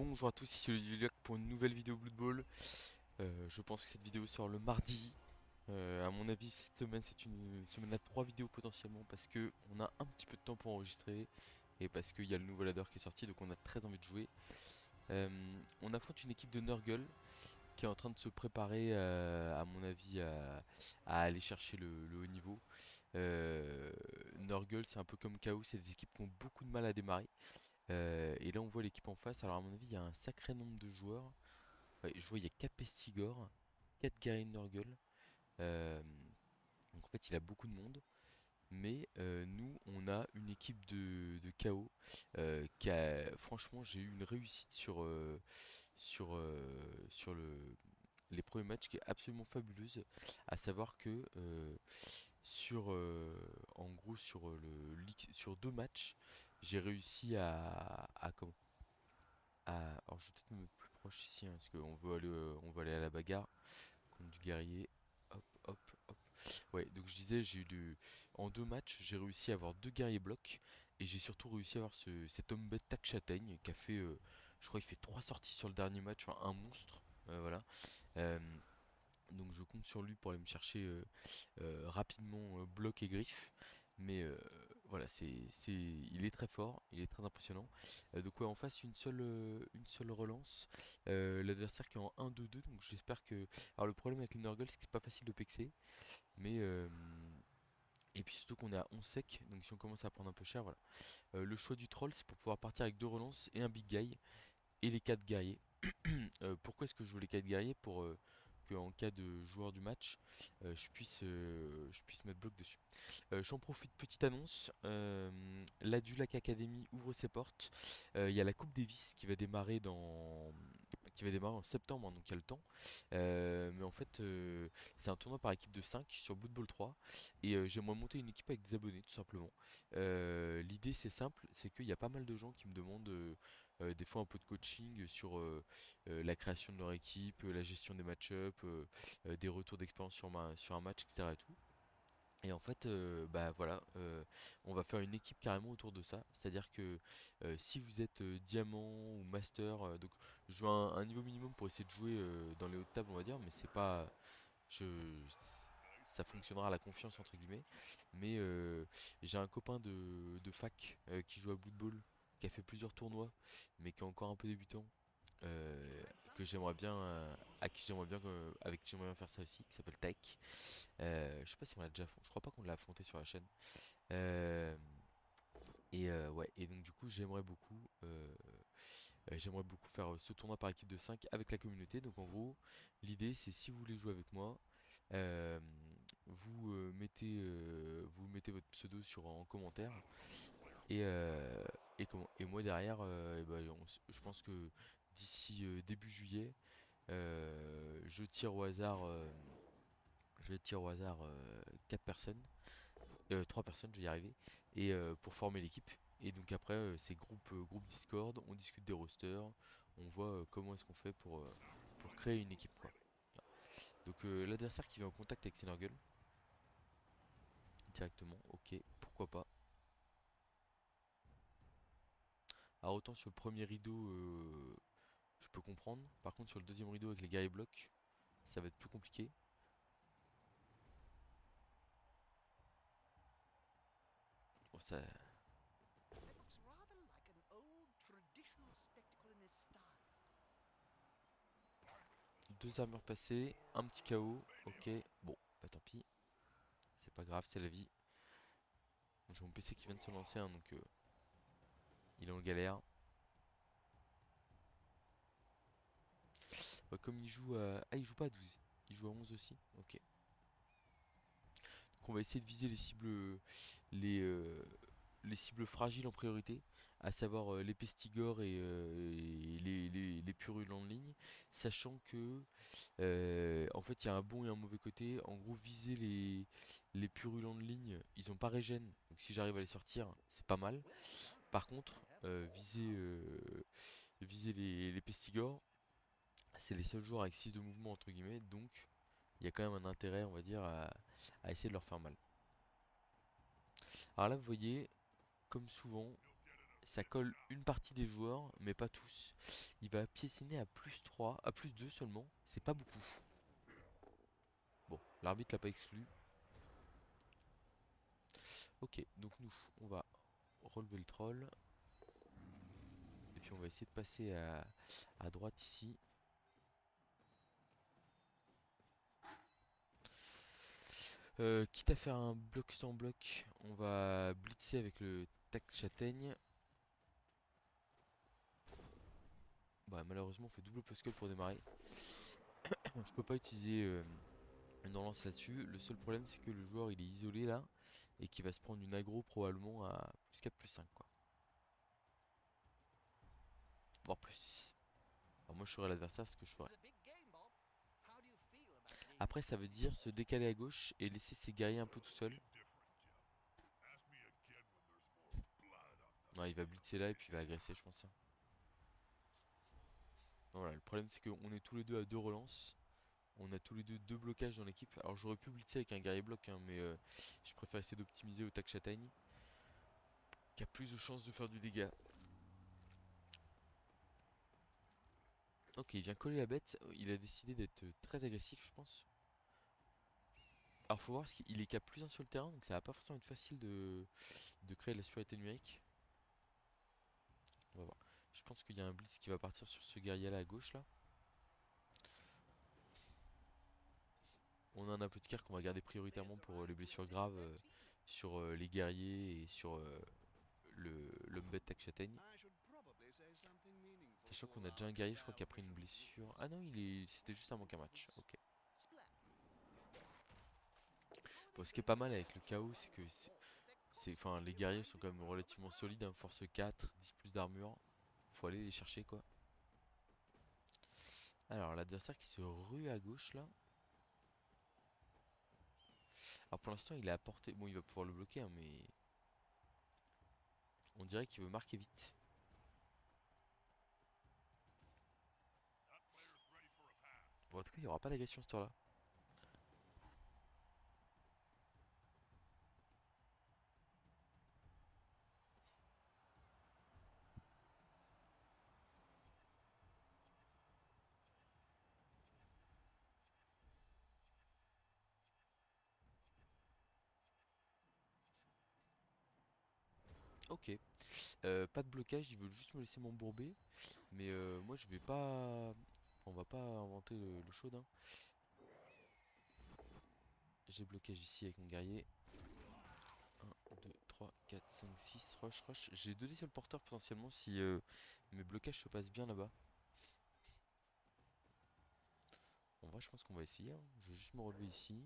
Bonjour à tous, ici le Duliac pour une nouvelle vidéo Blood Bowl. Je pense que cette vidéo sort le mardi. À mon avis, cette semaine c'est une semaine à 3 vidéos potentiellement parce que on a un petit peu de temps pour enregistrer et parce qu'il y a le nouveau ladder qui est sorti, donc on a très envie de jouer. On affronte une équipe de Nurgle qui est en train de se préparer, à mon avis, à aller chercher le haut niveau. Nurgle, c'est un peu comme KO, c'est des équipes qui ont beaucoup de mal à démarrer. Et là, on voit l'équipe en face. Alors, à mon avis, il y a un sacré nombre de joueurs. Ouais, je vois, il y a 4 Pestigor, 4 guerriers de Nurgle. Euh, donc, en fait, il a beaucoup de monde. Mais nous, on a une équipe de KO qui a. Franchement, j'ai eu une réussite sur les premiers matchs qui est absolument fabuleuse. À savoir que en gros, sur 2 matchs, j'ai réussi alors je vais peut-être me mettre plus proche ici, hein, parce qu'on veut aller à la bagarre contre du guerrier. Hop, hop, hop. Ouais, donc je disais, en 2 matchs, j'ai réussi à avoir 2 guerriers blocs et j'ai surtout réussi à avoir cet homme bête tac châtaigne qui a fait, je crois, il fait 3 sorties sur le dernier match, enfin, un monstre. Voilà. Euh, donc je compte sur lui pour aller me chercher rapidement bloc et griffe. Mais voilà, il est très fort, il est très impressionnant. Donc ouais, en face une seule relance. L'adversaire qui est en 1-2-2, donc j'espère que. Alors le problème avec les Nurgle, c'est que c'est pas facile de pexer. Mais et puis surtout qu'on est à 11 sec, donc si on commence à prendre un peu cher, voilà. Le choix du troll, c'est pour pouvoir partir avec 2 relances et un big guy et les 4 guerriers. Pourquoi est-ce que je joue les 4 guerriers? Pour que en cas de joueur du match, je puisse mettre bloc dessus. J'en profite, petite annonce. La Dulac Academy ouvre ses portes. Il y a la Coupe Davis qui va démarrer en septembre, hein, donc il y a le temps. Mais en fait, c'est un tournoi par équipe de 5 sur Blood Bowl 3. Et j'aimerais monter une équipe avec des abonnés, tout simplement. L'idée, c'est simple, c'est qu'il y a pas mal de gens qui me demandent des fois un peu de coaching sur la création de leur équipe, la gestion des match-ups, des retours d'expérience sur un match, etc. Et tout. Et en fait, bah voilà, on va faire une équipe carrément autour de ça. C'est-à-dire que si vous êtes diamant ou master, donc je veux un niveau minimum pour essayer de jouer dans les hautes tables, on va dire, mais c'est pas, je, ça fonctionnera à la confiance entre guillemets. Mais j'ai un copain de fac qui joue à Blood Bowl, qui a fait plusieurs tournois, mais qui est encore un peu débutant que j'aimerais bien, avec qui j'aimerais bien faire ça aussi, qui s'appelle Taek. Je sais pas si on l'a déjà affronté, je crois pas qu'on l'a affronté sur la chaîne. Euh, ouais, et donc du coup j'aimerais beaucoup faire ce tournoi par équipe de 5 avec la communauté. Donc en gros, l'idée c'est si vous voulez jouer avec moi, euh, vous mettez votre pseudo en commentaire et moi derrière, et ben, je pense que d'ici début juillet, je tire au hasard 4 personnes, 3 personnes, je vais y arriver, et pour former l'équipe. Et donc après, c'est groupe Discord, on discute des rosters, on voit comment est-ce qu'on fait pour créer une équipe, quoi. Donc l'adversaire qui vient en contact avec Senergle directement, ok, pourquoi pas. Alors autant sur le premier rideau, je peux comprendre. Par contre, sur le deuxième rideau avec les guerriers blocs, ça va être plus compliqué. Bon, ça. Deux armures passées, un petit KO, ok. Bon, bah tant pis, c'est pas grave, c'est la vie. J'ai mon PC qui vient de se lancer, hein, donc il est en galère. Bah, comme il joue à. Ah, il joue pas à 12, il joue à 11 aussi, ok. Donc on va essayer de viser les, euh, les cibles fragiles en priorité, à savoir les pestigores et les purulents de ligne, sachant que en fait il y a un bon et un mauvais côté. En gros, viser les purulents de ligne, ils ont pas régène, donc si j'arrive à les sortir, c'est pas mal. Par contre, viser les pestigores, c'est les seuls joueurs avec 6 de mouvement entre guillemets, donc il y a quand même un intérêt, on va dire, à essayer de leur faire mal. Alors là, vous voyez, comme souvent, Ça colle une partie des joueurs, mais pas tous. Il va piétiner à +3, à +2 seulement. C'est pas beaucoup. Bon, l'arbitre l'a pas exclu. Ok, donc nous, on va relever le troll. Et puis on va essayer de passer à droite ici. Quitte à faire un bloc sans bloc, on va blitzer avec le tac châtaigne. Bah malheureusement on fait double poscal pour démarrer. Je peux pas utiliser une relance là-dessus. Le seul problème c'est que le joueur il est isolé là. Et qu'il va se prendre une aggro probablement à +4 +5 quoi. Voire +6. Alors moi je serais l'adversaire, ce que je ferais. Après ça veut dire se décaler à gauche et laisser ses guerriers un peu tout seuls. Non, il va blitzer là et puis il va agresser je pense, hein. Voilà, le problème c'est qu'on est tous les deux à 2 relances. On a tous les deux blocages dans l'équipe. Alors j'aurais pu blitzer avec un guerrier bloc, hein, mais je préfère essayer d'optimiser au tac châtaigne, qui a plus de chances de faire du dégât. Ok, il vient coller la bête. Il a décidé d'être très agressif, je pense. Alors faut voir parce qu'il est cap +1 sur le terrain, donc ça va pas forcément être facile de créer de la supériorité numérique. On va voir. Je pense qu'il y a un blitz qui va partir sur ce guerrier là à gauche là. On a un apothicaire qu'on va garder prioritairement pour les blessures graves sur les guerriers et sur l'homme bête tac châtaigne. Sachant qu'on a déjà un guerrier, je crois, qui a pris une blessure. Ah non, c'était juste un manque à match. Ok. Bon, ce qui est pas mal avec le chaos, c'est que enfin, les guerriers sont quand même relativement solides, hein, force 4, 10 plus d'armure. Faut aller les chercher quoi. Alors l'adversaire qui se rue à gauche là. Alors pour l'instant il est à portée. Bon il va pouvoir le bloquer hein, mais on dirait qu'il veut marquer vite. Bon en tout cas il n'y aura pas d'agression ce tour là. Ok. Pas de blocage, ils veulent juste me laisser m'embourber. Mais moi je vais pas. On va pas inventer le chaud hein. J'ai blocage ici avec mon guerrier. 1, 2, 3, 4, 5, 6, rush, rush. J'ai 2 dés sur le porteur potentiellement si mes blocages se passent bien là-bas. En vrai, je pense qu'on va essayer, hein. Je vais juste me relever ici.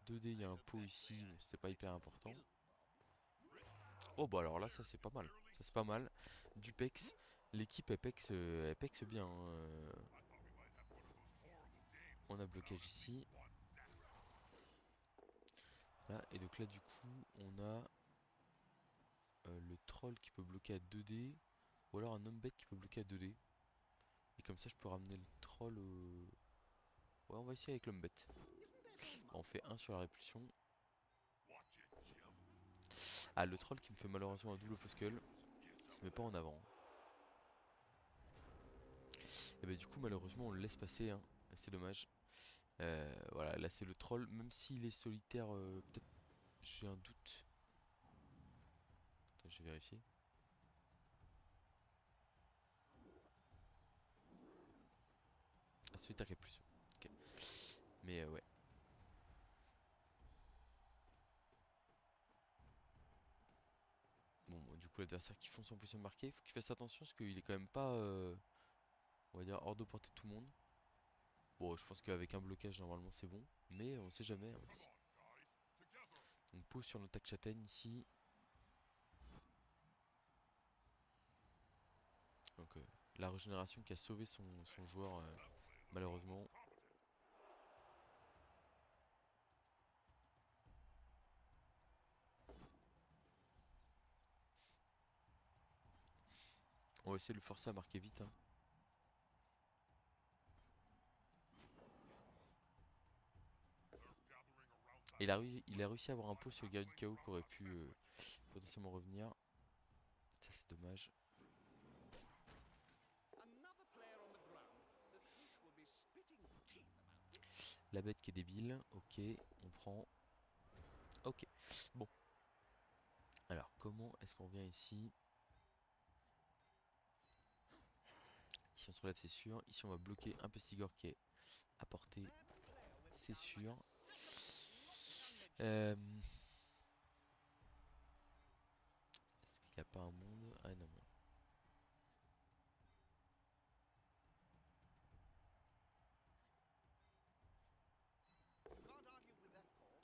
2 dés, il y a un pot ici, bon, c'était pas hyper important. Oh bah alors là, ça c'est pas mal. Ça c'est pas mal. Du pex. L'équipe elle pex bien, hein. On a blocage ici. Là, et donc là du coup, on a le troll qui peut bloquer à 2 dés. Ou alors un homme bête qui peut bloquer à 2 dés. Et comme ça, je peux ramener le troll au... Ouais, on va essayer avec l'homme bête. On fait 1 sur la répulsion. Ah, le troll qui me fait malheureusement un double poscull. Il se met pas en avant. Et bah du coup malheureusement on le laisse passer hein. C'est dommage. Voilà, là c'est le troll. Même s'il est solitaire, peut-être j'ai un doute. Attends, je vais vérifier. Ah, solitaire qui est plus. Ok. Mais ouais. Bon, du coup l'adversaire qui fonce en position de marqué, il faut qu'il fasse attention parce qu'il est quand même pas, on va dire, hors de portée de tout le monde. Bon, je pense qu'avec un blocage normalement c'est bon. Mais on sait jamais, hein. Donc pause sur notre tac châtaigne ici. Donc la régénération qui a sauvé son joueur malheureusement. On va essayer de le forcer à marquer vite hein. Il a réussi à avoir un pot sur le guerrier du chaos qui aurait pu potentiellement revenir. Ça c'est dommage. La bête qui est débile. Ok, on prend. Ok. Bon. Alors, comment est-ce qu'on revient ici? Ici on se relève, c'est sûr. Ici on va bloquer un Pestigore qui est à portée, c'est sûr. Euh, Est-ce qu'il n'y a pas un monde? Ah non.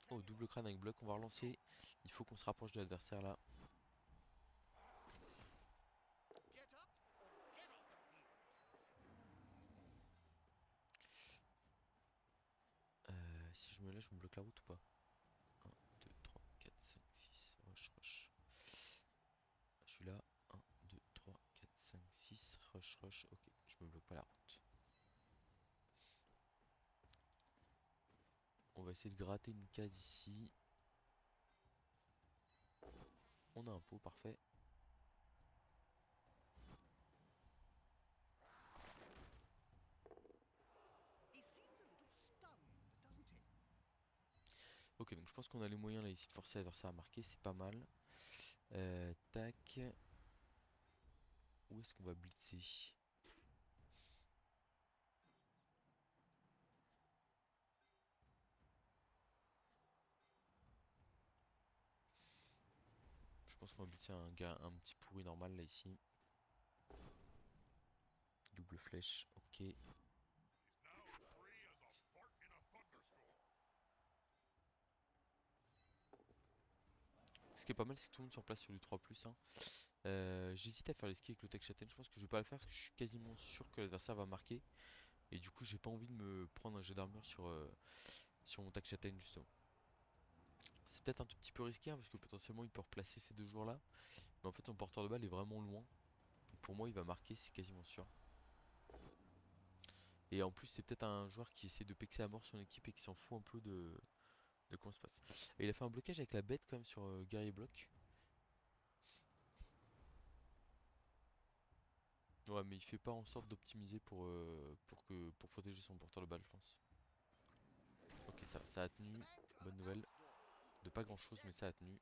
Oh, double crâne avec bloc, on va relancer. Il faut qu'on se rapproche de l'adversaire là. Si je me lève, je me bloque la route ou pas? 1, 2, 3, 4, 5, 6. Rush, rush. Je suis là. 1, 2, 3, 4, 5, 6. Rush, rush. Ok, je me bloque pas la route. On va essayer de gratter une case ici. On a un pot, parfait. Ok, donc je pense qu'on a les moyens là ici de forcer l'adversaire à marquer, c'est pas mal. Tac. Où est-ce qu'on va blitzer? Je pense qu'on va blitzer un petit pourri normal là ici. Double flèche, ok. Ce qui est pas mal, c'est que tout le monde sur place sur du 3+. Hein. J'hésite à faire les skis avec le tech châtaigne. Je pense que je vais pas le faire parce que je suis quasiment sûr que l'adversaire va marquer. Et du coup, j'ai pas envie de me prendre un jet d'armure sur mon tech châtaigne justement. C'est peut-être un tout petit peu risqué hein, parce que potentiellement il peut replacer ces deux joueurs là. Mais en fait, son porteur de balle est vraiment loin. Donc pour moi, il va marquer, c'est quasiment sûr. Et en plus, c'est peut-être un joueur qui essaie de pexer à mort son équipe et qui s'en fout un peu de comment ça se passe. Et il a fait un blocage avec la bête quand même sur guerrier bloc. Ouais, mais il fait pas en sorte d'optimiser pour protéger son porteur de balle, je pense. Ok, ça a tenu. Bonne nouvelle. De pas grand chose, mais ça a tenu.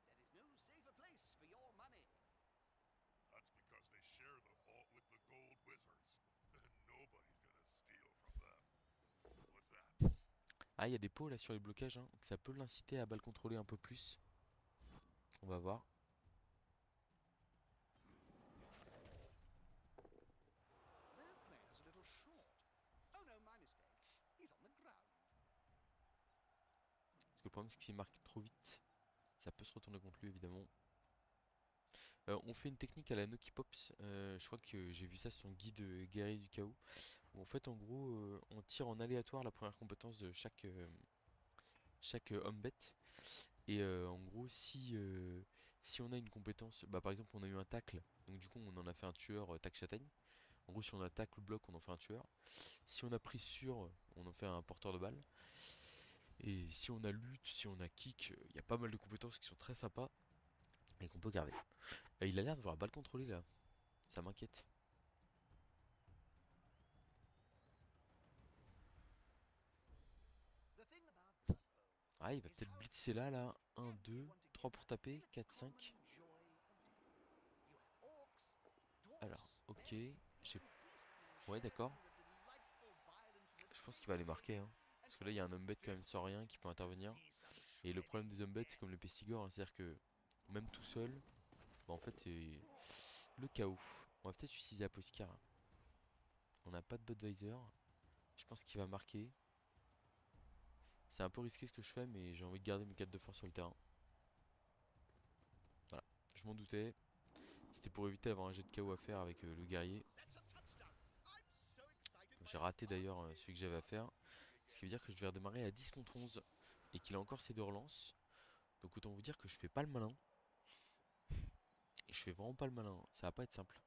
Ah, il y a des pots là sur les blocages, hein, donc ça peut l'inciter à balle contrôler un peu plus. On va voir. Parce que le problème, c'est que s'il marque trop vite, ça peut se retourner contre lui, évidemment. On fait une technique à la Noki Pops. Je crois que j'ai vu ça sur son guide guerrier du chaos. Où en fait, en gros, on tire en aléatoire la première compétence de chaque homme bête. Et en gros, si on a une compétence, bah, par exemple, on a eu un tacle, donc du coup, on en a fait un tueur tac châtaigne. En gros, si on a tacle ou bloc, on en fait un tueur. Si on a pris sur, on en fait un porteur de balle. Et si on a lutte, si on a kick, il y a pas mal de compétences qui sont très sympas et qu'on peut garder. Et il a l'air de voir la balle contrôlée là, ça m'inquiète. Ah, il va peut-être blitzer là. 1, 2, 3 pour taper, 4, 5. Alors, ok, j'ai... Ouais, d'accord. Je pense qu'il va aller marquer, hein. Parce que là, il y a un homme bête quand même sans rien qui peut intervenir. Et le problème des hommes bêtes, c'est comme le pestigore, hein, c'est-à-dire que même tout seul, bah, en fait, c'est le chaos. On va peut-être utiliser Apothicard. On n'a pas de Budweiser. Je pense qu'il va marquer. C'est un peu risqué ce que je fais, mais j'ai envie de garder mes 4 de force sur le terrain. Voilà, je m'en doutais. C'était pour éviter d'avoir un jet de KO à faire avec le guerrier. J'ai raté d'ailleurs celui que j'avais à faire. Ce qui veut dire que je vais redémarrer à 10 contre 11. Et qu'il a encore ses deux relances. Donc autant vous dire que je fais pas le malin. Et je fais vraiment pas le malin. Ça va pas être simple.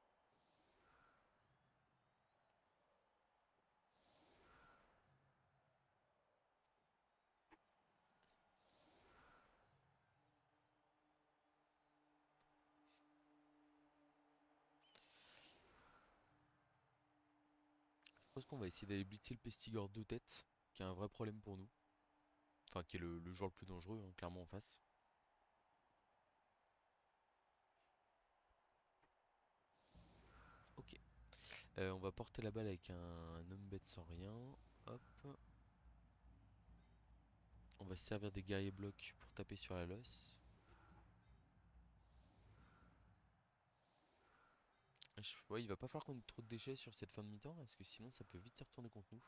pense qu'on va essayer d'aller blitzer le Pestigore 2 têtes, qui est un vrai problème pour nous. Enfin, qui est le joueur le plus dangereux, hein, clairement en face. Ok. On va porter la balle avec un homme bête sans rien. Hop. On va se servir des guerriers blocs pour taper sur la losse. Ouais, il va pas falloir qu'on ait trop de déchets sur cette fin de mi-temps, parce que sinon ça peut vite se retourner contre nous.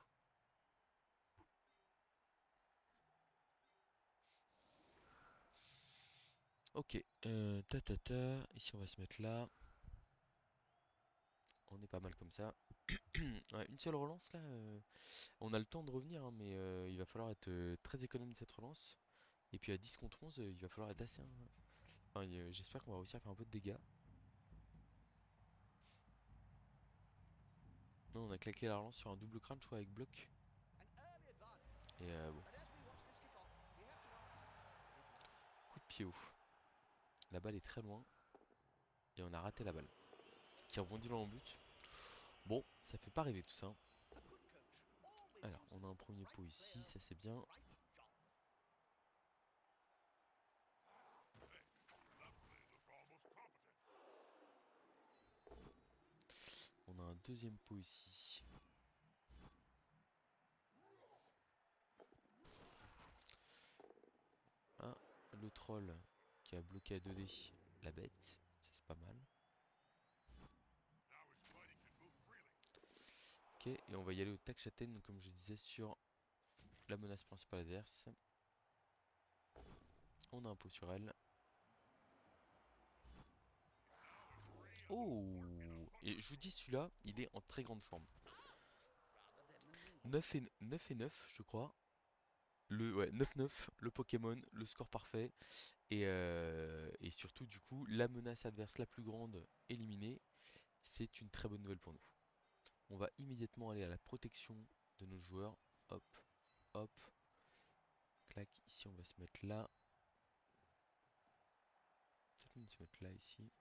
Ok, ici on va se mettre là. On est pas mal comme ça. Ouais, une seule relance là. On a le temps de revenir, hein, mais il va falloir être très économe de cette relance. Et puis à 10 contre 11, il va falloir être assez, hein. Enfin, j'espère qu'on va réussir à faire un peu de dégâts. Non, on a claqué la relance sur un double crâne, je crois, avec bloc. Et bon, coup de pied haut. La balle est très loin. Et on a raté la balle. Qui rebondit dans le but. Bon, ça fait pas rêver tout ça, hein. Alors, on a un premier pot ici, ça c'est bien. On a un deuxième pot ici. Ah, le troll qui a bloqué à 2D la bête. Ça c'est pas mal. Ok, et on va y aller au tac châtaigne, comme je disais, sur la menace principale adverse. On a un pot sur elle. Oh! Et je vous dis, celui-là, il est en très grande forme. 9 et 9, je crois. Ouais, 9-9, le Pokémon, le score parfait. Et surtout, du coup, la menace adverse la plus grande éliminée. C'est une très bonne nouvelle pour nous. On va immédiatement aller à la protection de nos joueurs. Hop, hop. Clac, ici on va se mettre là. Peut-être même se mettre là, ici.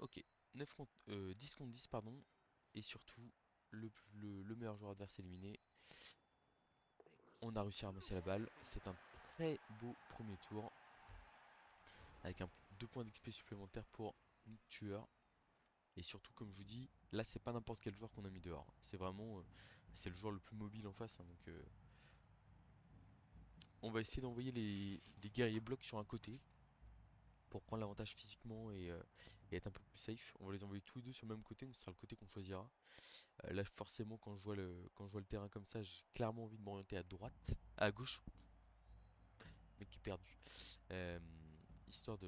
Ok, 10 contre 10, pardon. Et surtout, le meilleur joueur adverse éliminé. On a réussi à ramasser la balle. C'est un très beau premier tour. Avec 2 points d'XP supplémentaires pour notre tueur. Et surtout, comme je vous dis, là c'est pas n'importe quel joueur qu'on a mis dehors. C'est vraiment c'est le joueur le plus mobile en face, hein, donc on va essayer d'envoyer les guerriers blocs sur un côté pour prendre l'avantage physiquement et être un peu plus safe. On va les envoyer tous les deux sur le même côté, donc ce sera le côté qu'on choisira. Là forcément quand je vois le terrain comme ça, j'ai clairement envie de m'orienter à droite, à gauche, mais qui est perdu. Euh, Histoire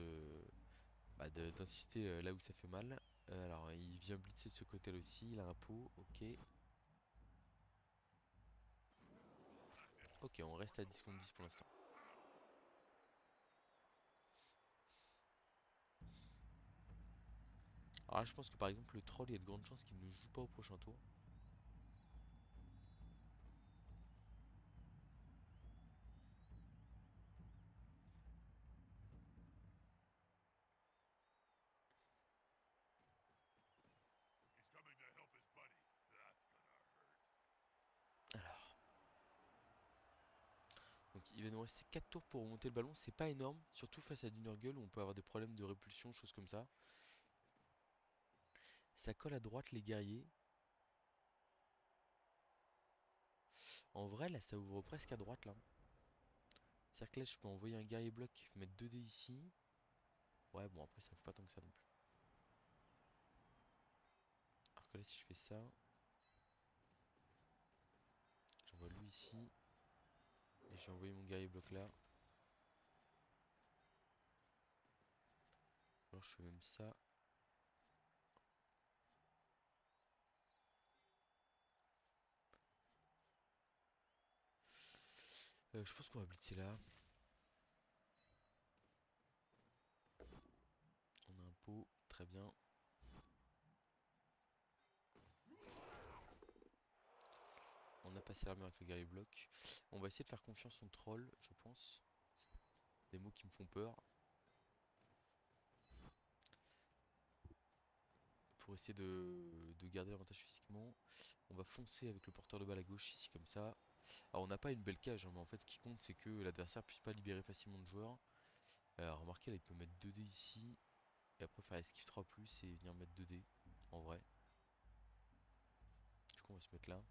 d'insister là où ça fait mal. Alors il vient blitzer de ce côté-là aussi, il a un pot, ok. Ok, on reste à 10 contre 10 pour l'instant. Alors là, je pense que par exemple, le troll, il y a de grandes chances qu'il ne joue pas au prochain tour. Alors, donc il va nous rester 4 tours pour remonter le ballon. C'est pas énorme, surtout face à du Nurgle où on peut avoir des problèmes de répulsion, choses comme ça. Ça colle à droite les guerriers. En vrai, là, ça ouvre presque à droite, là. C'est-à-dire que là, je peux envoyer un guerrier bloc, mettre 2 dés ici. Ouais, bon, après, ça fait pas tant que ça non plus. Alors que là, si je fais ça, j'envoie lui ici. Et je vais envoyer mon guerrier bloc là. Alors, je fais même ça. Je pense qu'on va blitzer là. On a un pot, très bien. On a passé l'armure avec le guerrier bloc. On va essayer de faire confiance au troll, je pense. Des mots qui me font peur. pour essayer de garder l'avantage physiquement. On va foncer avec le porteur de balle à gauche ici comme ça. Alors on n'a pas une belle cage, hein, mais en fait ce qui compte c'est que l'adversaire puisse pas libérer facilement de joueurs. Remarquez là il peut mettre 2D ici. Et après faire esquive 3 plus et venir mettre 2D en vrai. Du coup on va se mettre là.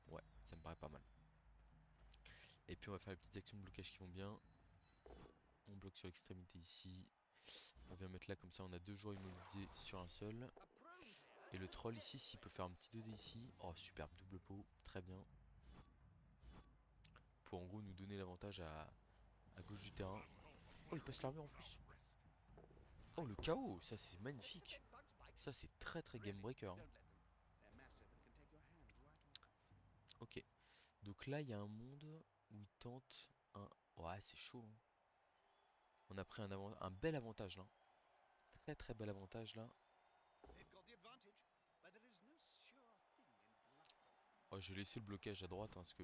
Ouais, ça me paraît pas mal. Et puis on va faire les petites actions de blocage qui vont bien. On bloque sur l'extrémité ici. On vient mettre là comme ça on a deux joueurs immobilisés sur un seul. Et le troll ici s'il peut faire un petit 2D ici. Oh superbe double pot, très bien. Pour en gros nous donner l'avantage à gauche du terrain. Oh il passe l'armure en plus. Oh le KO, ça c'est magnifique. Ça c'est très très game breaker, hein. Ok. Donc là il y a un monde où il tente un... Ouais c'est chaud, hein. On a pris un bel avantage là. Très très bel avantage là. Oh, j'ai laissé le blocage à droite, hein, parce que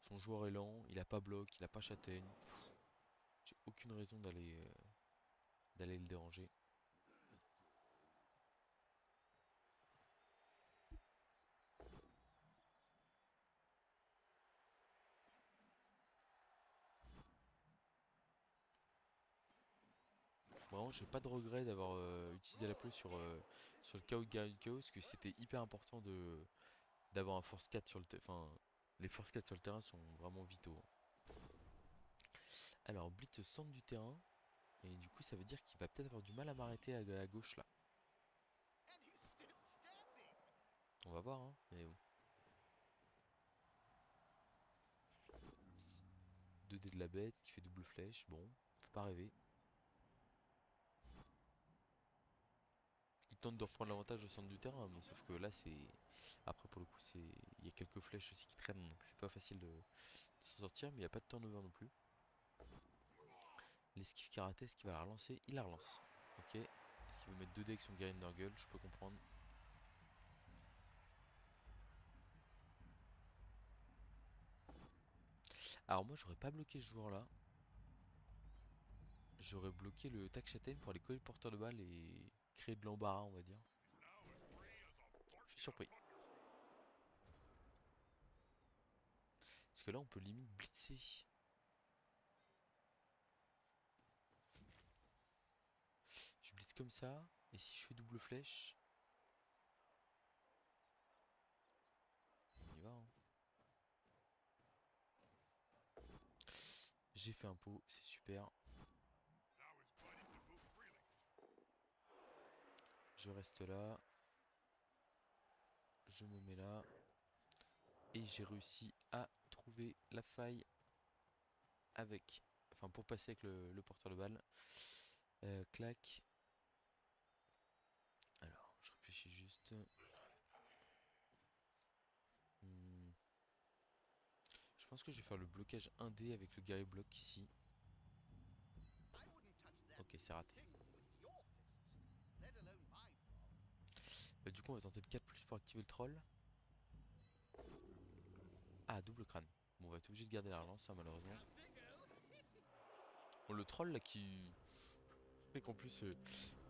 son joueur est lent, il a pas bloc, il a pas châtaigne. J'ai aucune raison d'aller le déranger. Vraiment, j'ai pas de regret d'avoir utilisé la pluie sur le KO de Guerrier du Chaos, parce que c'était hyper important d'avoir un force 4 sur le terrain. Enfin, les force 4 sur le terrain sont vraiment vitaux, hein. Alors, Blitz au centre du terrain, et du coup, ça veut dire qu'il va peut-être avoir du mal à m'arrêter à gauche là. On va voir, hein, mais bon. 2D de la bête qui fait double flèche, bon, faut pas rêver. Il tente de reprendre l'avantage au centre du terrain, mais sauf que là c'est... Après pour le coup c'est... Il y a quelques flèches aussi qui traînent, donc c'est pas facile de s'en sortir, mais il n'y a pas de turnover non plus. L'esquive karaté, est-ce qu'il va la relancer? Il la relance. Ok. Est-ce qu'il veut mettre 2D avec son Guerrier Nurgle? Je peux comprendre. Alors moi j'aurais pas bloqué ce joueur là. J'aurais bloqué le tac châtaigne pour aller coller le porteur de balle et créer de l'embarras on va dire. Je suis surpris. Parce que là on peut limite blitzer. Je blitz comme ça. Et si je fais double flèche, on y va, hein. J'ai fait un pot, c'est super. Je reste là. Je me mets là. Et j'ai réussi à trouver la faille avec... Enfin pour passer avec le porteur de balle. Clac. Alors, je réfléchis juste. Hmm, Je pense que je vais faire le blocage 1D avec le guerrier bloc ici. Ok, c'est raté. Du coup, on va tenter le 4+ pour activer le troll. Ah, double crâne. Bon, on va être obligé de garder la relance, hein, malheureusement. Bon, le troll là qui... Je sais qu'en plus,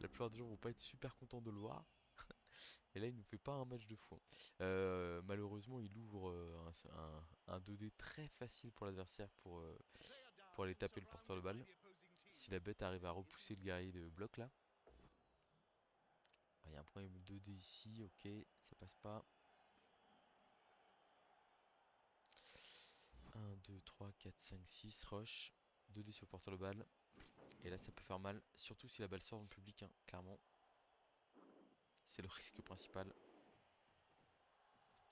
la plupart des gens vont pas être super contents de le voir. Et là, il nous fait pas un match de fou, hein. Malheureusement, il ouvre un 2D très facile pour l'adversaire pour aller taper le porteur de balle. Si la bête arrive à repousser le guerrier de bloc là. Il y a un problème 2D ici, ok, ça passe pas. 1, 2, 3, 4, 5, 6, rush. 2D sur le porteur de balle. Et là, ça peut faire mal, surtout si la balle sort dans le public, hein, clairement. C'est le risque principal.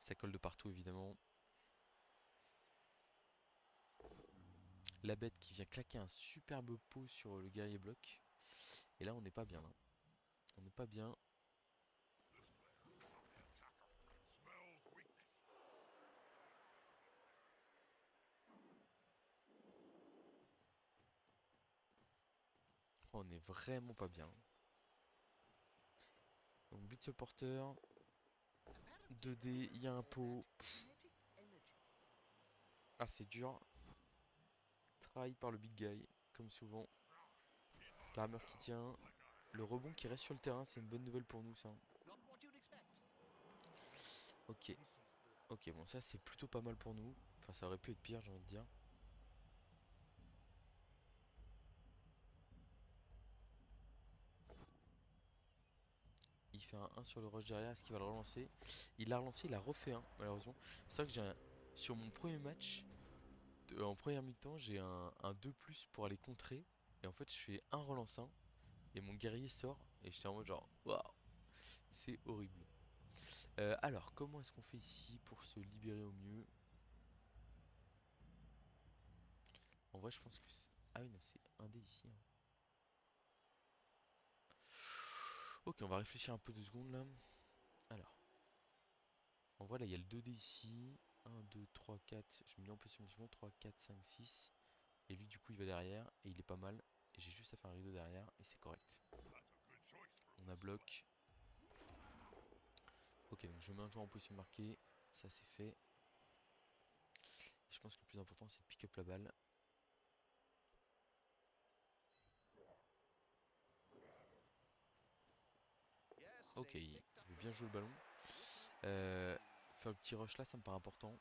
Ça colle de partout, évidemment. La bête qui vient claquer un superbe pot sur le guerrier bloc. Et là, on n'est pas bien, hein. On n'est pas bien. On est vraiment pas bien. Donc, blitz sur le porteur. 2D, il y a un pot. Ah, c'est dur. Trahi par le big guy, comme souvent. L'armure qui tient. Le rebond qui reste sur le terrain, c'est une bonne nouvelle pour nous ça. Ok, ok, bon ça c'est plutôt pas mal pour nous. Enfin ça aurait pu être pire j'ai envie de dire. Il fait un 1 sur le rush derrière, est-ce qu'il va le relancer? Il l'a relancé, il a refait un malheureusement. C'est vrai que sur mon premier match, en première mi-temps, j'ai un 2 plus pour aller contrer. Et en fait je fais un relançant et mon guerrier sort et j'étais en mode genre waouh, c'est horrible. Alors comment est-ce qu'on fait ici pour se libérer au mieux? En vrai je pense que c'est... Ah oui non c'est un dé ici, hein. Ok on va réfléchir un peu 2 secondes là. Alors en vrai là il y a le 2D ici. 1, 2, 3, 4. Je me mets en position de 3, 4, 5, 6. Et lui du coup il va derrière et il est pas mal. Et j'ai juste à faire un rideau derrière et c'est correct. On a bloc. Ok donc je mets un joueur en position marquée. Ça c'est fait. Je pense que le plus important c'est de pick up la balle. Ok, il veut bien jouer le ballon. Faire le petit rush là, ça me paraît important.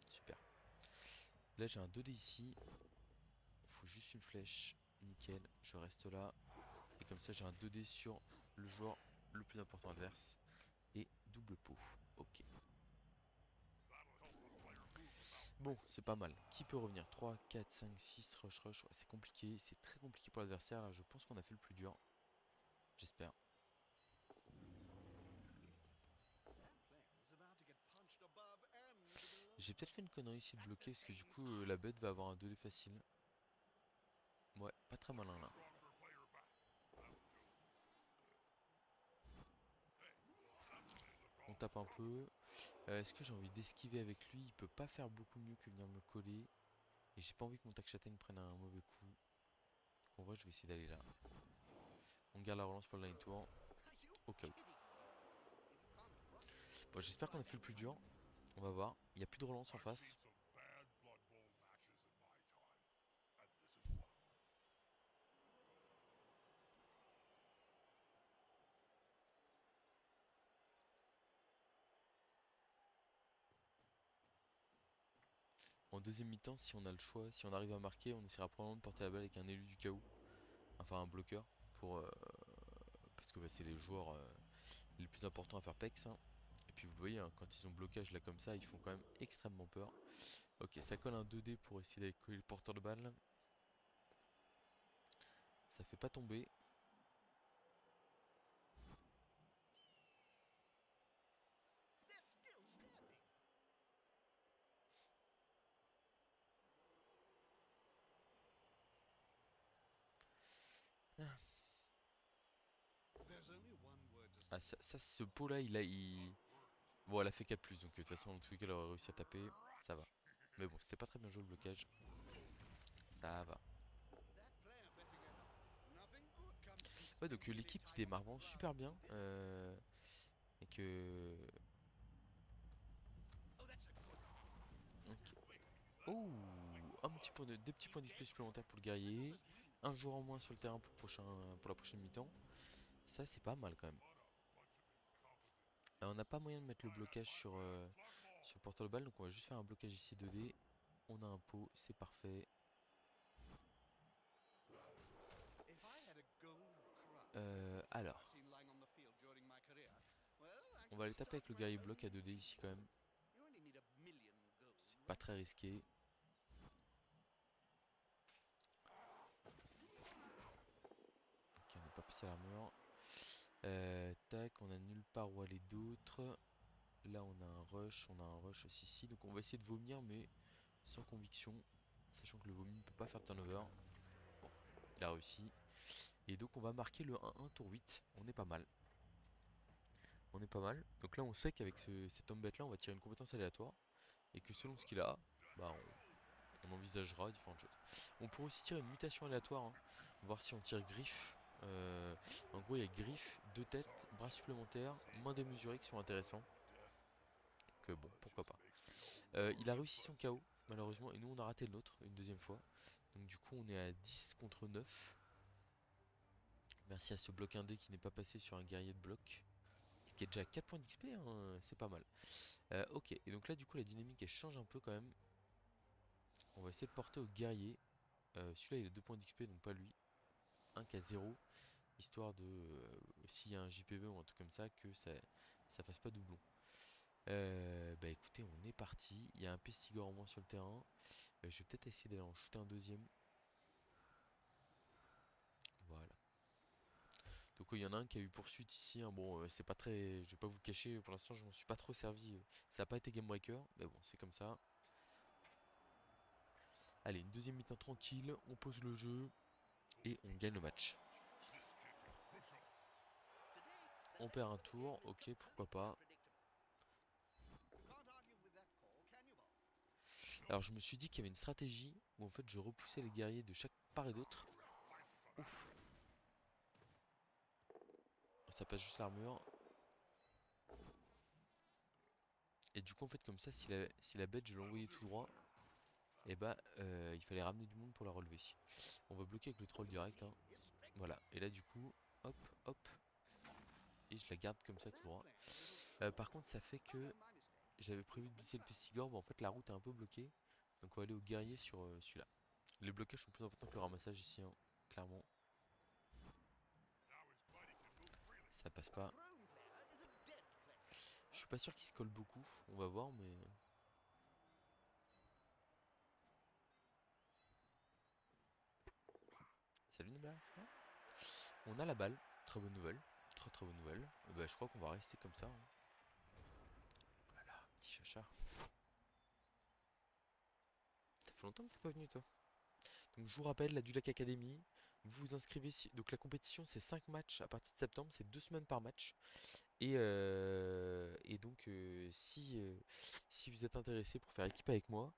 Super. Là j'ai un 2D ici. Il faut juste une flèche. Nickel, je reste là. Et comme ça j'ai un 2D sur le joueur le plus important adverse. Et double pot. Ok. Bon, c'est pas mal. Qui peut revenir? 3, 4, 5, 6, rush, rush. Ouais, c'est compliqué, c'est très compliqué pour l'adversaire. Là, je pense qu'on a fait le plus dur. J'espère. J'ai peut-être fait une connerie ici de bloquer parce que du coup la bête va avoir un 2D facile. Ouais, pas très malin là. On tape un peu. Est-ce que j'ai envie d'esquiver avec lui? Il peut pas faire beaucoup mieux que venir me coller. Et j'ai pas envie que mon tac châtaigne prenne un mauvais coup. Donc en vrai je vais essayer d'aller là. On garde la relance pour le line tour. Au cas où. Bon, j'espère qu'on a fait le plus dur. On va voir. Il n'y a plus de relance en face. En deuxième mi-temps, si on a le choix, si on arrive à marquer, on essaiera probablement de porter la balle avec un élu du chaos. Enfin un bloqueur. Parce que bah, c'est les joueurs les plus importants à faire PEX, hein. Et puis vous le voyez, hein, quand ils ont blocage là comme ça, ils font quand même extrêmement peur. Ok, ça colle un 2D pour essayer d'aller coller le porteur de balle. Ça fait pas tomber. Ah, ce pot là, bon, elle a fait 4 plus, donc de toute façon, en tout cas, elle aurait réussi à taper. Ça va. Mais bon, c'était pas très bien joué le blocage. Ça va. Ouais, donc l'équipe qui démarre vraiment super bien. Et que. Ok. Oh, deux petits points d'XP supplémentaires pour le guerrier. Un joueur en moins sur le terrain pour la prochaine mi-temps. Ça, c'est pas mal quand même. On n'a pas moyen de mettre le blocage sur le porteur de balle, donc on va juste faire un blocage ici 2D. On a un pot, c'est parfait. Alors, on va aller taper avec le guerrier bloc à 2D ici quand même. C'est pas très risqué. Ok, on n'est pas passé à l'armure. Tac, on a nulle part où aller d'autre. Là, on a un rush aussi ici. Donc on va essayer de vomir, mais sans conviction. Sachant que le vomi ne peut pas faire de turnover. Bon, il a réussi. Et donc on va marquer le 1-1 tour 8. On est pas mal. On est pas mal. Donc là, on sait qu'avec cet homme bête là, on va tirer une compétence aléatoire. Et que selon ce qu'il a, bah on envisagera différentes choses. On pourrait aussi tirer une mutation aléatoire, hein. Voir si on tire griffe. En gros, il y a griffe, deux têtes, bras supplémentaires, main démesurée qui sont intéressants. Que bon, pourquoi pas. Il a réussi son KO, malheureusement, et nous on a raté le nôtre une deuxième fois. Donc du coup, on est à 10 contre 9. Merci à ce bloc indé qui n'est pas passé sur un guerrier de bloc. Qui est déjà à 4 points d'XP, hein, c'est pas mal. Ok, et donc là du coup la dynamique elle change un peu quand même. On va essayer de porter au guerrier. Celui-là il a 2 points d'XP, donc pas lui. Un qui a 0, histoire de, s'il y a un JPV ou un truc comme ça, que ça fasse pas doublon. Bah écoutez, on est parti. Il y a un Pestigore en moins sur le terrain. Je vais peut-être essayer d'aller en shooter un deuxième. Voilà. Donc il y en a un qui a eu poursuite ici, hein. Bon, c'est pas très... Je vais pas vous le cacher, pour l'instant je m'en suis pas trop servi. Ça a pas été game breaker, mais bon, c'est comme ça. Allez, une deuxième mi-temps tranquille, on pose le jeu et on gagne le match. On perd un tour, ok, pourquoi pas. Alors je me suis dit qu'il y avait une stratégie où en fait je repoussais les guerriers de chaque part et d'autre. Ouf, ça passe juste l'armure. Et du coup en fait comme ça, si la bête je l'envoyais tout droit, et bah il fallait ramener du monde pour la relever. On va bloquer avec le troll direct, hein. Voilà, et là du coup, hop, hop, et je la garde comme ça tout droit. Par contre ça fait que j'avais prévu de blitzer le Pestigore, mais en fait la route est un peu bloquée. Donc on va aller au guerrier sur celui-là. Les blocages sont plus importants que le ramassage ici, hein, clairement. Ça passe pas. Je suis pas sûr qu'il se colle beaucoup, on va voir, mais... Salut Nabla, ça va? On a la balle, très bonne nouvelle. Très très bonne nouvelle. Bah, je crois qu'on va rester comme ça, hein. Voilà, petit chacha. Ça fait longtemps que t'es pas venu toi. Donc je vous rappelle, la Dulac Academy, vous vous inscrivez si... Donc la compétition c'est 5 matchs à partir de septembre, c'est 2 semaines par match. Et donc si vous êtes intéressé pour faire équipe avec moi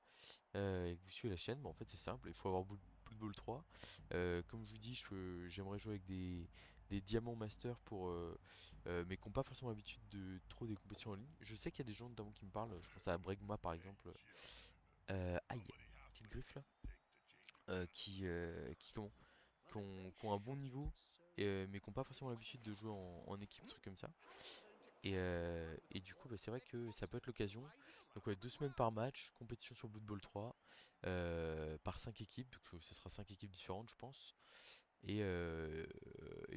et que vous suivez la chaîne, bah, en fait c'est simple, il faut avoir Blood Bowl 3. Comme je vous dis, j'aimerais jouer avec des diamants master mais qui n'ont pas forcément l'habitude de trop des compétitions en ligne. Je sais qu'il y a des gens notamment qui me parlent, je pense à Bregma par exemple. Aïe, petite griffe là. Comment qui ont un bon niveau, mais qui n'ont pas forcément l'habitude de jouer en équipe, truc comme ça. Et du coup, bah, c'est vrai que ça peut être l'occasion. Donc, ouais, 2 semaines par match, compétition sur Blood Bowl 3, par 5 équipes, donc ce sera 5 équipes différentes, je pense. Et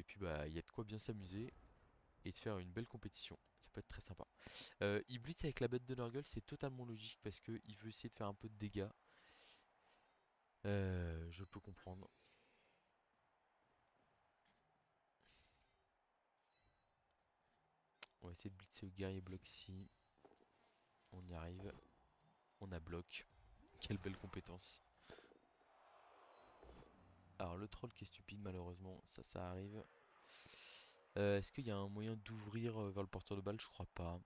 puis, bah, il y a de quoi bien s'amuser et de faire une belle compétition. Ça peut être très sympa. Il blitz avec la bête de Nurgle, c'est totalement logique parce qu'il veut essayer de faire un peu de dégâts. Je peux comprendre. On va essayer de blitzer au guerrier bloc ici. On y arrive. On a bloc. Quelle belle compétence. Alors le troll qui est stupide malheureusement, ça arrive. Est-ce qu'il y a un moyen d'ouvrir vers le porteur de balle? Je crois pas.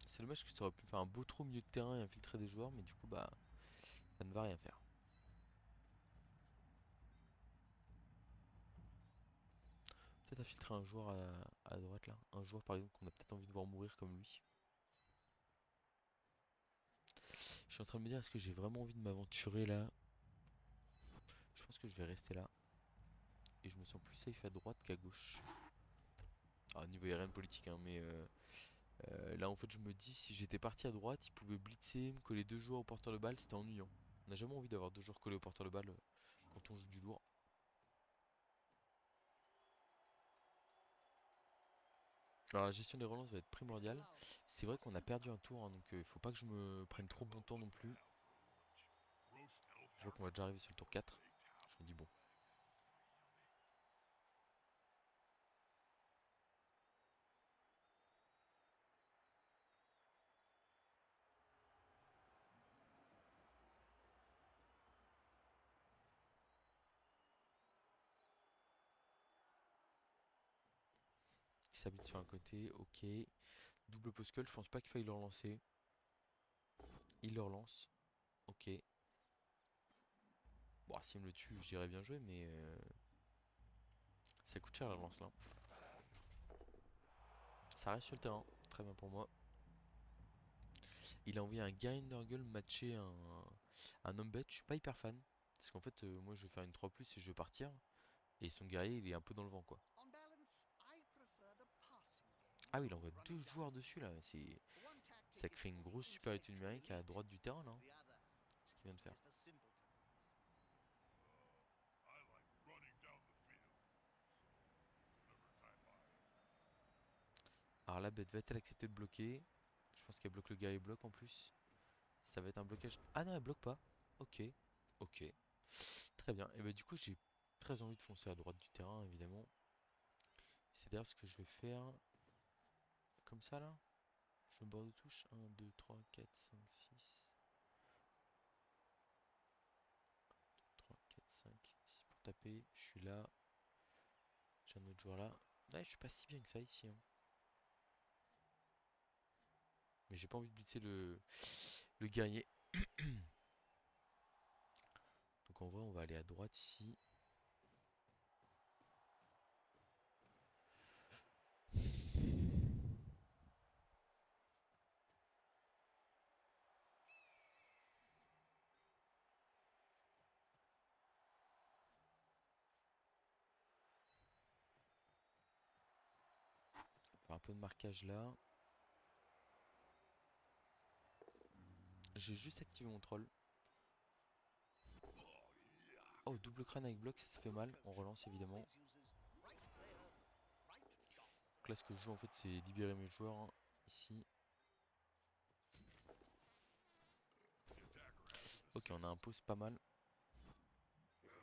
C'est dommage que ça aurait pu faire un beau trou au milieu de terrain et infiltrer des joueurs, mais du coup bah ça ne va rien faire. Peut-être infiltrer un joueur à droite là. Un joueur par exemple qu'on a peut-être envie de voir mourir comme lui. Je suis en train de me dire est-ce que j'ai vraiment envie de m'aventurer là? Je pense que je vais rester là. Et je me sens plus safe à droite qu'à gauche. Alors niveau il n'y a rien de politique hein, mais là en fait je me dis si j'étais parti à droite, il pouvait blitzer, me coller 2 joueurs au porteur de balle, c'était ennuyant. On n'a jamais envie d'avoir 2 joueurs collés au porteur de balle quand on joue du lourd. Alors la gestion des relances va être primordiale. C'est vrai qu'on a perdu un tour, hein, donc il faut pas que je me prenne trop bon temps non plus. Je vois qu'on va déjà arriver sur le tour 4. Je me dis bon. Il s'habite sur un côté, ok. Double post je pense pas qu'il faille le relancer. Il le relance, ok. Bon, s'il me le tue, je dirais bien joué, mais ça coûte cher la relance là. Ça reste sur le terrain, très bien pour moi. Il a envoyé un Gary Nurgle matcher un homme bête, je suis pas hyper fan. Parce qu'en fait, moi je vais faire une 3+ et je vais partir. Et son guerrier il est un peu dans le vent quoi. Ah oui, il envoie deux joueurs dessus là. Ça crée une grosse supériorité numérique à droite du terrain là, hein, ce qu'il vient de faire. Alors la bête va-t-elle accepter de bloquer? Je pense qu'elle bloque le guerrier bloc en plus. Ça va être un blocage. Ah non, elle bloque pas. Ok, ok. Très bien. Et bah du coup j'ai très envie de foncer à droite du terrain évidemment. C'est d'ailleurs ce que je vais faire. Comme ça là. Je me borde de touche. 1, 2, 3, 4, 5, 6. 3, 4, 5, 6 pour taper. Je suis là. J'ai un autre joueur là. Ouais, je suis pas si bien que ça ici, hein. Mais j'ai pas envie de blitzer le guerrier. Donc en vrai, on va aller à droite ici. Faire un peu de marquage là. J'ai juste activé mon troll. Oh, double crâne avec bloc, ça fait mal. On relance évidemment. Donc là, ce que je joue en fait, c'est libérer mes joueurs, hein, ici. Ok, on a un pause pas mal.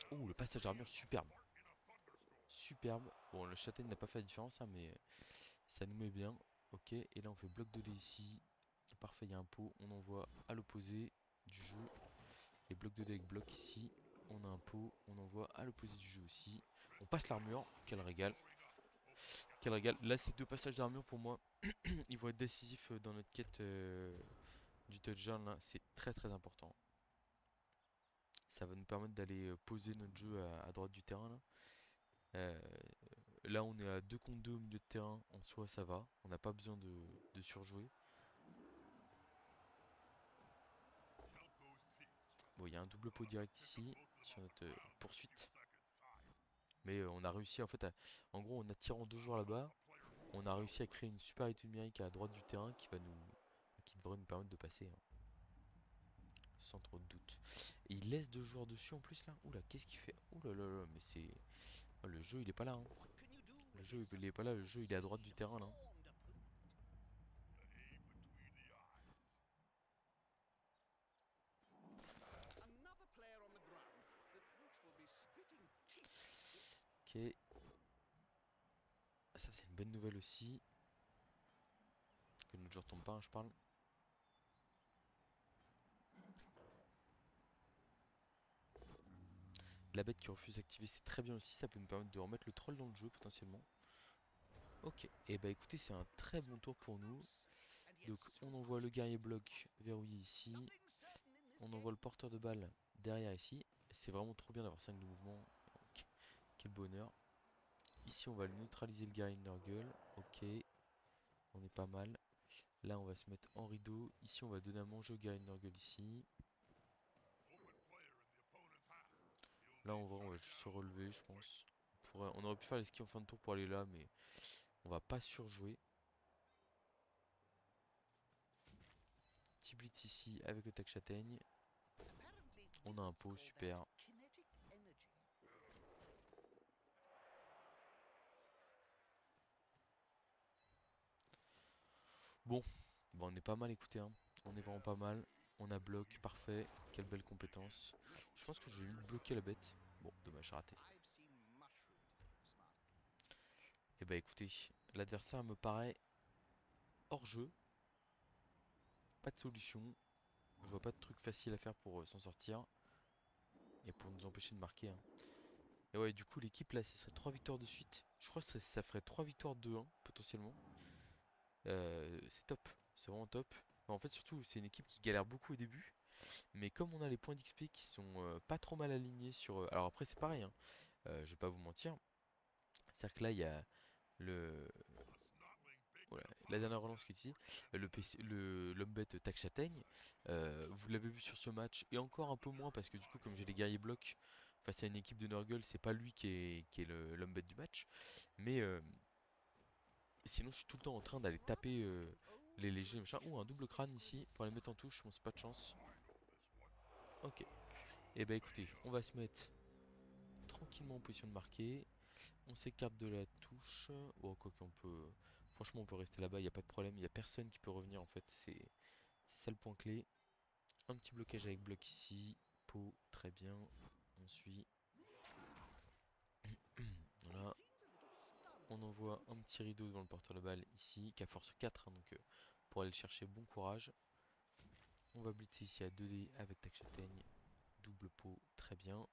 Oh, le passage d'armure, superbe. Superbe. Bon, le châtaigne n'a pas fait la différence, hein, mais ça nous met bien. Ok, et là on fait bloc 2D ici. Parfait, il y a un pot. On envoie à l'opposé du jeu. Et bloc 2D avec bloc ici. On a un pot. On envoie à l'opposé du jeu aussi. On passe l'armure. Quel régal. Quel régal. Là, ces deux passages d'armure pour moi, ils vont être décisifs dans notre quête du touchdown. Là, c'est très très important. Ça va nous permettre d'aller poser notre jeu à droite du terrain là. Euh, Là, on est à 2 contre 2 au milieu de terrain. En soi, ça va. On n'a pas besoin de surjouer. Bon, il y a un double pot direct ici sur notre poursuite. Mais on a réussi en fait à... En gros, en attirant deux joueurs là-bas, on a réussi à créer une supériorité numérique à droite du terrain qui devrait nous permettre de passer, hein, sans trop de doute. Et il laisse deux joueurs dessus en plus là. Oula, qu'est-ce qu'il fait? Oula là là, mais c'est... Oh, le jeu il est pas là, hein. Le jeu il est pas là, le jeu il est à droite du terrain là, hein. Ok. Ça c'est une bonne nouvelle aussi. Que notre joueur tombe pas, hein, je parle. La bête qui refuse d'activer, c'est très bien aussi. Ça peut nous permettre de remettre le troll dans le jeu potentiellement. Ok, et bah écoutez, c'est un très bon tour pour nous. Donc on envoie le guerrier bloc verrouillé ici. On envoie le porteur de balle derrière ici. C'est vraiment trop bien d'avoir 5 de mouvement. Ok, quel bonheur. Ici on va neutraliser le guerrier Nurgle. Ok, on est pas mal. Là on va se mettre en rideau. Ici on va donner à manger au guerrier Nurgle ici. Là en vrai on va juste se relever je pense. On aurait pu faire les skis en fin de tour pour aller là mais on va pas surjouer. Petit blitz ici avec le tac châtaigne. On a un pot, super. Bon, bah on est pas mal écouté, hein. On est vraiment pas mal. On a bloc, parfait. Quelle belle compétence. Je pense que je vais vite bloquer la bête. Bon, dommage, raté. Et bah écoutez, l'adversaire me paraît hors jeu. Pas de solution. Je vois pas de truc facile à faire pour s'en sortir. Et pour nous empêcher de marquer, hein. Et ouais, du coup, l'équipe là, ce serait 3 victoires de suite. Je crois que ça ferait 3 victoires de 1 potentiellement. C'est top. C'est vraiment top. En fait, surtout, c'est une équipe qui galère beaucoup au début. Mais comme on a les points d'XP qui sont pas trop mal alignés sur... alors après c'est pareil, hein, je vais pas vous mentir. C'est-à-dire que là il y a le... Voilà, la dernière relance qui est ici, l'Hombet Tac Châtaigne, vous l'avez vu sur ce match, et encore un peu moins parce que du coup comme j'ai les guerriers blocs face à une équipe de Nurgle, c'est pas lui qui est l'Hombet du match, mais sinon je suis tout le temps en train d'aller taper les légers machin. Ouh, un double crâne ici pour les mettre en touche, bon c'est pas de chance. Ok, et bah écoutez, on va se mettre tranquillement en position de marquer. On s'écarte de la touche. Oh, quoi qu'on peut. Franchement, on peut rester là-bas, il n'y a pas de problème. Il n'y a personne qui peut revenir en fait. C'est ça le point clé. Un petit blocage avec bloc ici. Pot, très bien. On suit. Voilà. On envoie un petit rideau devant le porteur de balle ici, qui a force 4. Hein, donc pour aller le chercher, bon courage. On va blitzer ici à 2D avec Tac Châtaigne. Double pot, très bien.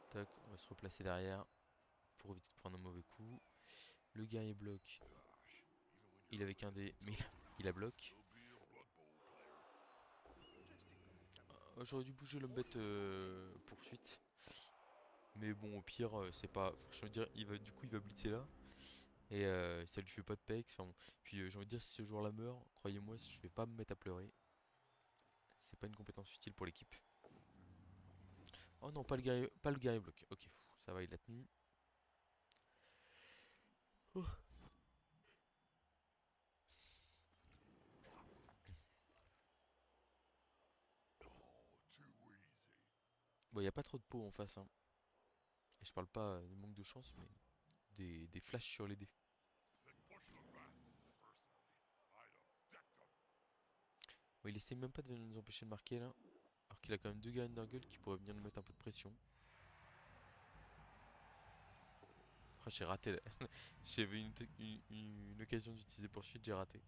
Tac, on va se replacer derrière pour éviter de prendre un mauvais coup. Le guerrier bloc, il avait qu'un dé, mais il a bloc. J'aurais dû bouger l'homme bête poursuite. Mais bon, au pire, c'est pas. Enfin, je veux dire, du coup, il va blitzer là. Et ça lui fait pas de pex. Enfin, bon. Puis j'ai envie de dire, si ce joueur-là meurt, croyez-moi, je vais pas me mettre à pleurer. C'est pas une compétence utile pour l'équipe. Oh non, pas le guerrier bloc. Ok, ça va, il l'a tenu. Oh. Bon, il n'y a pas trop de pots en face. Hein. Et je parle pas du manque de chance, mais des flashs sur les dés. Bon, il essaie même pas de nous empêcher de marquer là. Alors qu'il a quand même deux guerriers Nurgle qui pourraient venir nous mettre un peu de pression. Oh, j'ai raté là. J'avais une occasion d'utiliser poursuite, j'ai raté.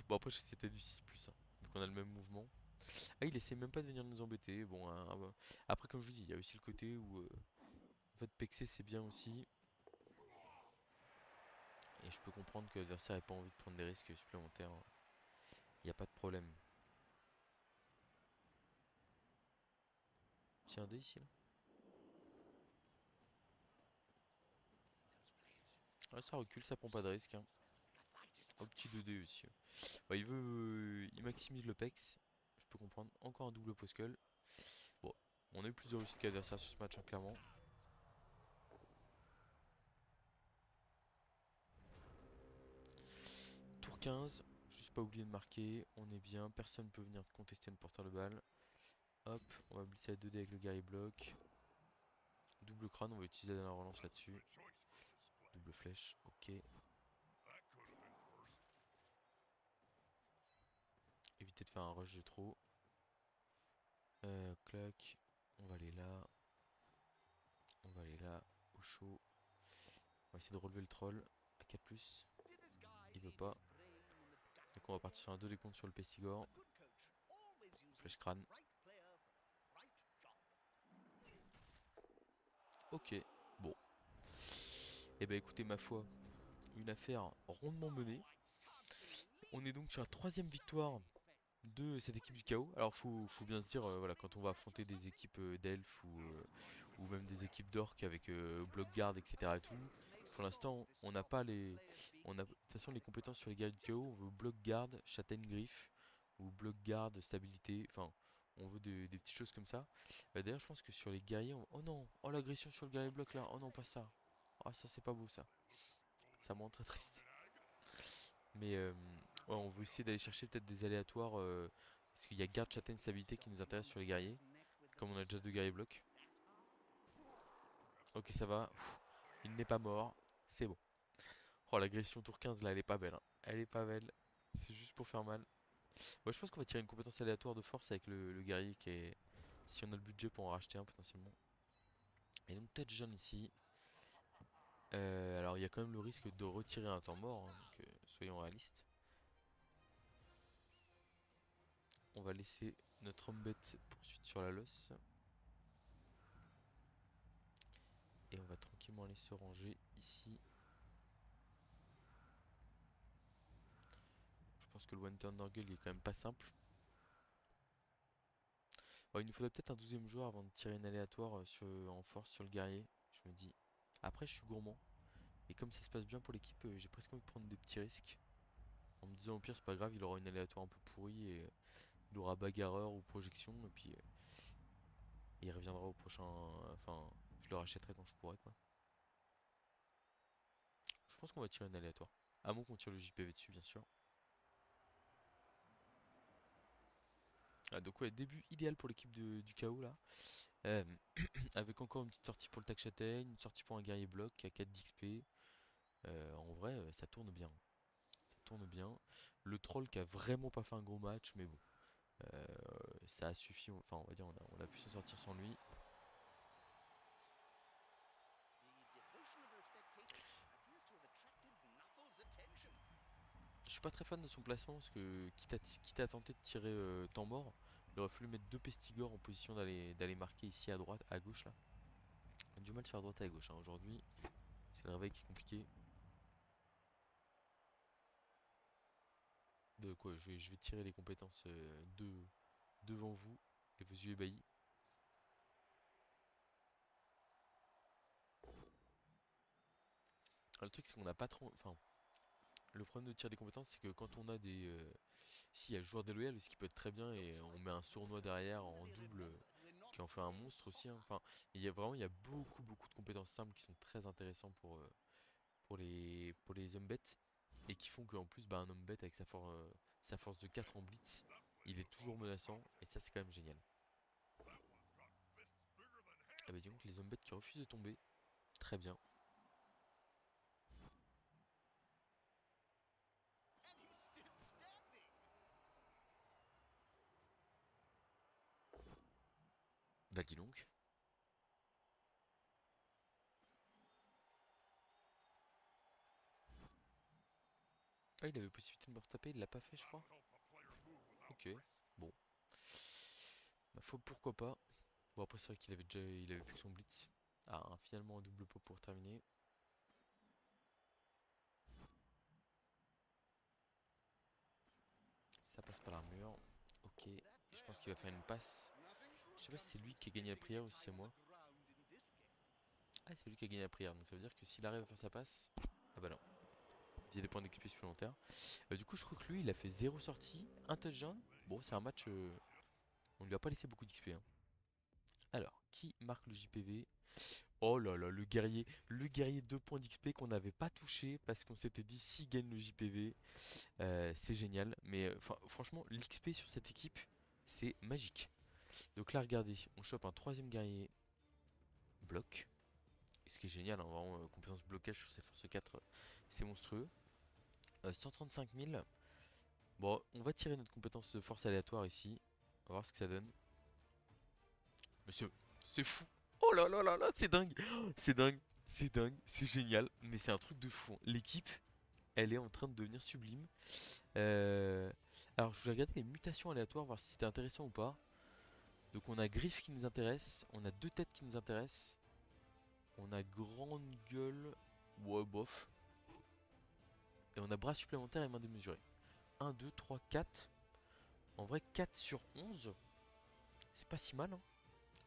Bon, après, c'était du 6+. Hein. Donc on a le même mouvement. Ah, il essaie même pas de venir nous embêter. Bon, hein, ah bah. Après, comme je vous dis, il y a aussi le côté où en fait, pexer c'est bien aussi. Et je peux comprendre que l'adversaire n'ait pas envie de prendre des risques supplémentaires. Il n'y a pas de problème. C'est un dé ici là. Ah, ça recule, ça prend pas de risque. Hein. Un petit 2D aussi. Bah, il maximise le pex. Je peux comprendre. Encore un double poscull. Bon, on a eu plus de réussite qu'adversaire sur ce match, hein, clairement. Tour 15, juste pas oublier de marquer, on est bien, personne ne peut venir contester le porteur de balle. Hop, on va blitzer à 2D avec le guerrier bloc. Double crâne, on va utiliser la dernière relance là-dessus. Double flèche, ok. Éviter de faire un rush de trop. Clac, on va aller là. On va aller là, au chaud. On va essayer de relever le troll à 4+. Il veut pas. Donc on va partir sur un 2 décompte sur le Pestigore. Flèche crâne. Ok, bon. Et bah écoutez, ma foi, une affaire rondement menée. On est donc sur la troisième victoire de cette équipe du chaos. Alors faut bien se dire, voilà, quand on va affronter des équipes d'elfes ou même des équipes d'orques avec bloc garde, etc. Et tout, pour l'instant, on n'a pas les. On a, de toute façon, les compétences sur les guerriers du chaos, on veut bloc garde, châtaigne griffe, ou bloc garde, stabilité, enfin, on veut des petites choses comme ça. D'ailleurs, je pense que sur les guerriers. Oh non, oh l'agression sur le guerrier bloc là, oh non, pas ça. Ah, ça, c'est pas beau ça. Ça me rend très triste. Mais ouais, on veut essayer d'aller chercher peut-être des aléatoires. Parce qu'il y a garde, châtaigne, stabilité qui nous intéresse sur les guerriers. Comme on a déjà deux guerriers blocs. Ok, ça va. Pff, il n'est pas mort. C'est bon. Oh, l'agression tour 15 là, elle est pas belle. Hein. Elle est pas belle. C'est juste pour faire mal. Moi, je pense qu'on va tirer une compétence aléatoire de force avec le guerrier qui est. Si on a le budget pour en racheter un potentiellement. Et donc, peut-être jeune ici. Alors, il y a quand même le risque de retirer un temps mort. Hein, donc, soyons réalistes. On va laisser notre homme bête poursuite sur la losse. Et on va tranquillement aller se ranger ici. Je pense que le one turn Nurgle il est quand même pas simple. Bon, il nous faudrait peut-être un 12ème joueur avant de tirer une aléatoire en force sur le guerrier. Je me dis. Après je suis gourmand. Et comme ça se passe bien pour l'équipe, j'ai presque envie de prendre des petits risques. En me disant au pire c'est pas grave, il aura une aléatoire un peu pourrie et il aura bagarreur ou projection et puis il reviendra au prochain. Enfin, je le rachèterai quand je pourrai quoi. Je pense qu'on va tirer une aléatoire. À moins qu'on tire le JPV dessus bien sûr. Ah, donc ouais, début idéal pour l'équipe du chaos là. Euh, avec encore une petite sortie pour le tac châtaigne, une sortie pour un guerrier bloc à 4 d'XP. En vrai, ça tourne bien. Ça tourne bien. Le troll qui a vraiment pas fait un gros match, mais bon. euh, Ça a suffi, enfin on va dire on a pu s'en sortir sans lui. Je suis pas très fan de son placement parce que quitte à tenter de tirer temps mort, il aurait fallu mettre deux pestigors en position d'aller marquer ici à droite, à gauche là. On a du mal sur la droite et à gauche hein. Aujourd'hui, c'est le réveil qui est compliqué. De quoi je vais tirer les compétences devant vous et vos yeux ébahis. Le truc c'est qu'on n'a pas trop. Enfin, le problème de tir des compétences c'est que quand on a des. Si, il y a le joueur déloyal, ce qui peut être très bien, et on met un sournois derrière en double qui en fait un monstre aussi, hein. Enfin, il y a beaucoup de compétences simples qui sont très intéressants pour les hommes bêtes et qui font qu'en plus, bah, un homme bête avec sa force de 4 en blitz, il est toujours menaçant et ça, c'est quand même génial. Ah bah, dis donc, les hommes bêtes qui refusent de tomber, très bien. Bah, dis donc. Ah, il avait possibilité de me retaper, il l'a pas fait, je crois. Ok, bon. Bah, pourquoi pas. Bon, après, c'est vrai qu'il avait déjà il avait plus que son blitz. Ah, finalement, un double pot pour terminer. Ça passe par l'armure. Ok. Et je pense qu'il va faire une passe. Je sais pas si c'est lui qui a gagné la prière ou si c'est moi. Ah, c'est lui qui a gagné la prière. Donc ça veut dire que s'il arrive à faire sa passe. Ah bah non. Il y a des points d'XP supplémentaires. Du coup, je crois que lui, il a fait 0 sortie, un touchdown. Bon, c'est un match. On lui a pas laissé beaucoup d'XP, hein. Alors, qui marque le JPV? Oh là là, le guerrier 2 points d'XP qu'on n'avait pas touché parce qu'on s'était dit s'il gagne le JPV, c'est génial. Mais franchement, l'XP sur cette équipe, c'est magique. Donc là, regardez, on chope un troisième guerrier bloc. Ce qui est génial, hein, vraiment, compétence blocage sur ses forces 4, c'est monstrueux. 135 000. Bon, on va tirer notre compétence de force aléatoire ici. On va voir ce que ça donne. Mais c'est fou. Oh là là là là, c'est dingue. Oh, c'est dingue, c'est dingue, c'est génial. Mais c'est un truc de fou, hein. L'équipe, elle est en train de devenir sublime. Euh, Alors, je vais regarder les mutations aléatoires, voir si c'était intéressant ou pas. Donc, on a griffe qui nous intéresse. On a deux têtes qui nous intéressent. On a grande gueule. Ouais, bof. Et on a bras supplémentaires et main démesurée. 1, 2, 3, 4. En vrai, 4 sur 11. C'est pas si mal, hein.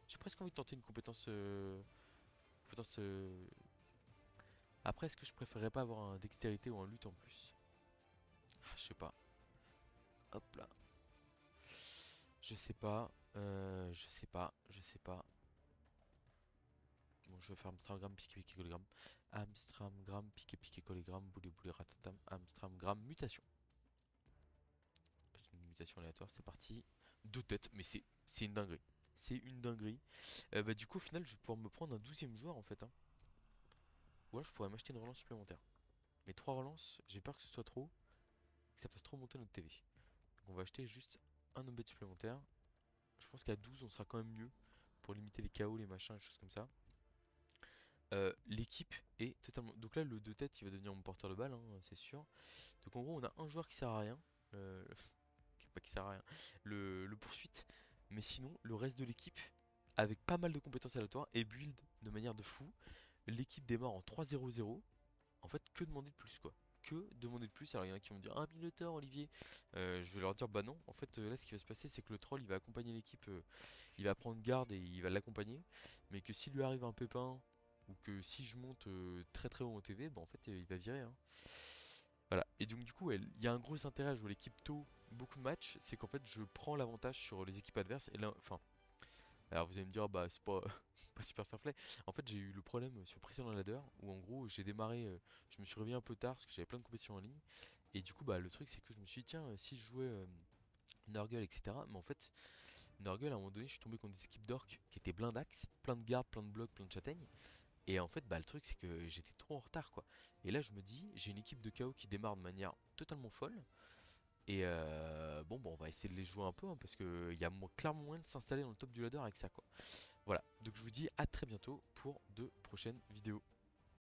J'ai presque envie de tenter une compétence. Compétence Après, est-ce que je préférerais pas avoir un dextérité ou un lutte en plus? Ah, je sais pas. Hop là. Je sais pas. Je sais pas. Je sais pas. Bon, je vais faire Amstramgram, piqué, piqué, collégramme. Amstramgram, piqué, piqué, collégramme. Boulé, boulé, ratatam. Amstramgram, mutation. Une mutation aléatoire, c'est parti. Deux têtes, mais c'est une dinguerie. C'est une dinguerie. Bah, du coup, au final, je vais pouvoir me prendre un 12e joueur en fait, hein. Ou alors, je pourrais m'acheter une relance supplémentaire. Mais trois relances, j'ai peur que ce soit trop. Que ça fasse trop monter notre TV. Donc, on va acheter juste un homme bête supplémentaire. Je pense qu'à 12, on sera quand même mieux pour limiter les KO, les machins, les choses comme ça. L'équipe est totalement. Donc là, le 2 têtes, il va devenir mon porteur de balle, hein, c'est sûr. Donc en gros, on a un joueur qui sert à rien. Euh, Pas qui sert à rien. Le poursuite. Mais sinon, le reste de l'équipe, avec pas mal de compétences aléatoires, et build de manière de fou. L'équipe démarre en 3-0-0. En fait, que demander de plus, quoi? Que demander de plus? Alors, il y en a qui vont me dire, ah, Minotaur, Olivier. Je vais leur dire, bah non. En fait, là, ce qui va se passer, c'est que le troll, il va accompagner l'équipe. Il va prendre garde et il va l'accompagner. Mais que s'il lui arrive un pépin ou que si je monte très très haut en TV, bah en fait il va virer, hein. Voilà. Et donc du coup, ouais, il y a un gros intérêt à jouer l'équipe tôt, beaucoup de matchs, c'est qu'en fait je prends l'avantage sur les équipes adverses. Et là, enfin, alors vous allez me dire, ah bah c'est pas, pas super fair play. En fait, j'ai eu le problème sur le précédent ladder où en gros j'ai démarré, je me suis réveillé un peu tard parce que j'avais plein de compétitions en ligne. Et du coup, bah le truc c'est que je me suis dit, tiens, si je jouais Nurgle, etc. Mais en fait, Nurgle, à un moment donné, je suis tombé contre des équipes d'orques qui étaient blindax, plein de gardes, plein de blocs, plein de châtaignes. Et en fait, bah, le truc, c'est que j'étais trop en retard, quoi. Et là, je me dis, j'ai une équipe de KO qui démarre de manière totalement folle. Et bon, bah, on va essayer de les jouer un peu, hein, parce qu'il y a clairement moyen de s'installer dans le top du ladder avec ça, quoi. Voilà, donc je vous dis à très bientôt pour de prochaines vidéos.